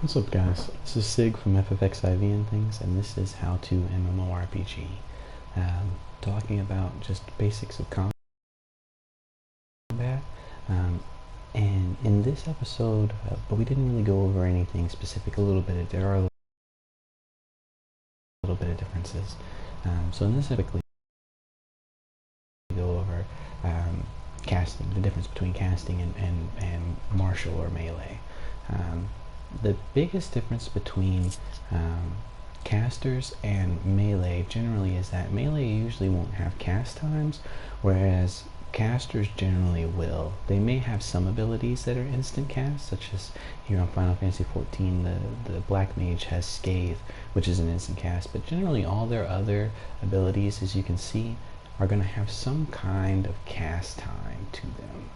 What's up, guys? This is Sig from FFXIV and things, and this is How to MMORPG. Talking about just basics of combat. And in this episode, but we didn't really go over anything specific. There are a little bit of differences. So in this typically we go over casting, the difference between casting and martial or melee. The biggest difference between casters and melee generally is that melee usually won't have cast times, whereas casters generally will. They may have some abilities that are instant cast, such as here on Final Fantasy XIV, the Black Mage has Scathe, which is an instant cast, but generally all their other abilities, as you can see, are going to have some kind of cast time to them.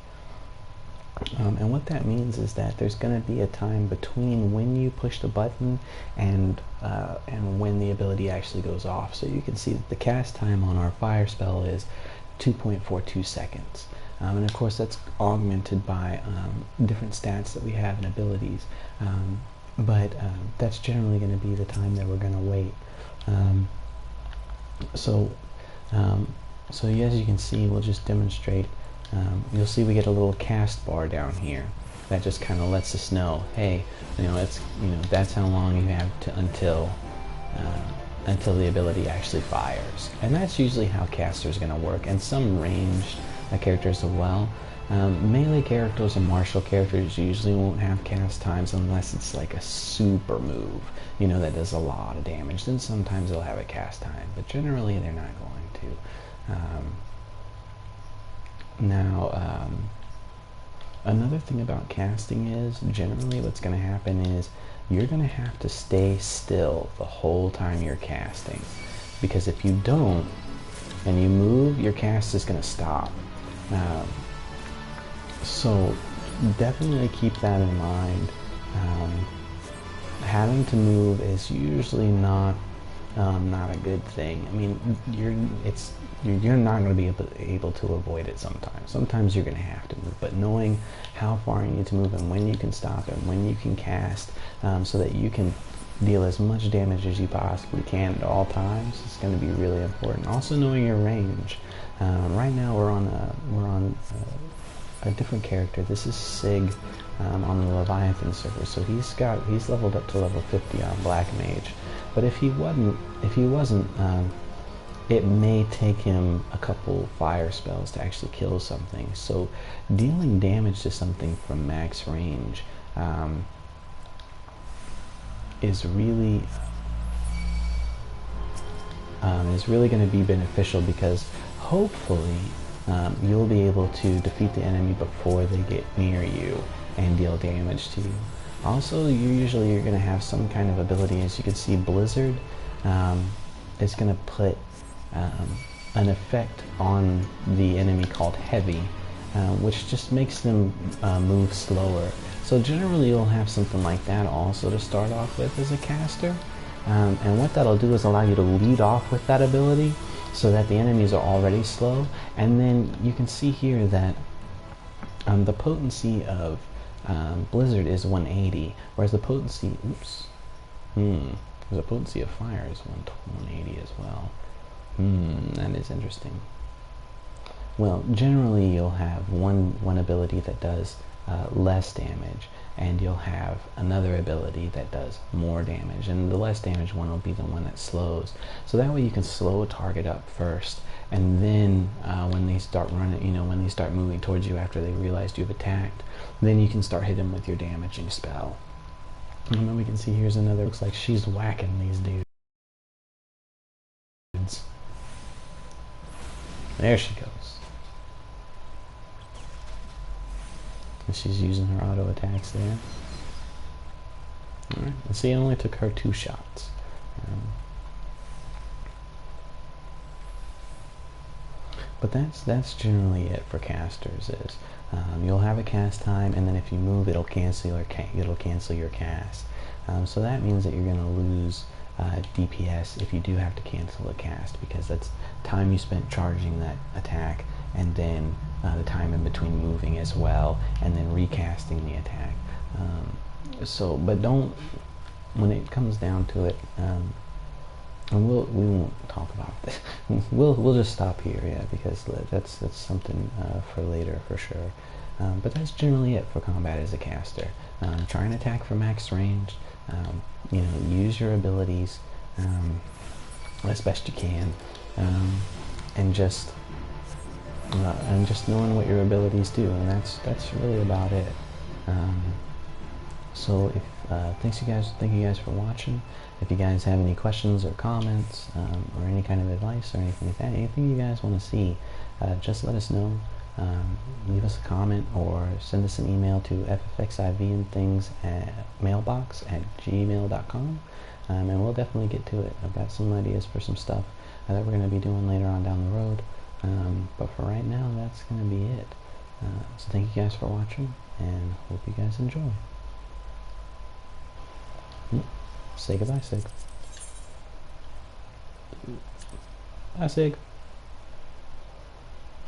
And what that means is that there's going to be a time between when you push the button and when the ability actually goes off. So you can see that the cast time on our fire spell is 2.42 seconds. And of course that's augmented by different stats that we have and abilities. But that's generally going to be the time that we're going to wait. So as you can see, we'll just demonstrate. You'll see we get a little cast bar down here that just kind of lets us know, hey, that's how long you have to until the ability actually fires. And that's usually how casters going to work, and some ranged characters as well. Melee characters and martial characters usually won't have cast times unless it's like a super move, that does a lot of damage. Then sometimes they'll have a cast time, but generally they're not going to. Another thing about casting is generally what's going to happen is you're going to have to stay still the whole time you're casting, because if you don't and you move, your cast is going to stop. So definitely keep that in mind. Having to move is usually not a good thing. I mean, you're not going to be able to avoid it sometimes. Sometimes you're going to have to move, but knowing how far you need to move and when you can stop and when you can cast, so that you can deal as much damage as you possibly can at all times, is going to be really important. Also knowing your range. Right now we're on a different character. This is Sig on the Leviathan server. So he's leveled up to level 50 on Black Mage. But if he wasn't, it may take him a couple fire spells to actually kill something. So dealing damage to something from max range is really going to be beneficial, because hopefully you'll be able to defeat the enemy before they get near you and deal damage to you. Also, you're going to have some kind of ability. As you can see, Blizzard is going to put an effect on the enemy called Heavy, which just makes them move slower. So generally you'll have something like that also to start off with as a caster. And what that'll do is allow you to lead off with that ability so that the enemies are already slow. And then you can see here that the potency of Blizzard is 180, whereas the potency, the potency of fire is 180 as well. That is interesting. Well, generally you'll have one ability that does less damage, and you'll have another ability that does more damage, and the less damage one will be the one that slows. So that way you can slow a target up first, and then when they start running, when they start moving towards you after they realized you've attacked, then you can start hitting them with your damaging spell. And then we can see here's another, looks like she's whacking these dudes. There she goes. And she's using her auto attacks there. Alright, and see, it only took her 2 shots. But that's generally it for casters. Is you'll have a cast time, and then if you move, it'll cancel your cast. So that means that you're going to lose DPS if you do have to cancel a cast, because that's time you spent charging that attack, and then the time in between moving as well, and then recasting the attack. So, but don't, when it comes down to it, and we won't talk about this. we'll just stop here, yeah, because that's something for later for sure. But that's generally it for combat as a caster. Try and attack for max range. You know, use your abilities as best you can, and just knowing what your abilities do, and that's really about it. So if thank you guys for watching. If you guys have any questions or comments, or any kind of advice or anything like that, anything you guys want to see, just let us know. Leave us a comment or send us an email to ffxivandthings at mailbox@gmail.com, and we'll definitely get to it. I've got some ideas for some stuff that we're going to be doing later on down the road, but for right now, that's going to be it. So thank you guys for watching, and hope you guys enjoy. Say goodbye, Sig. Bye, Sig.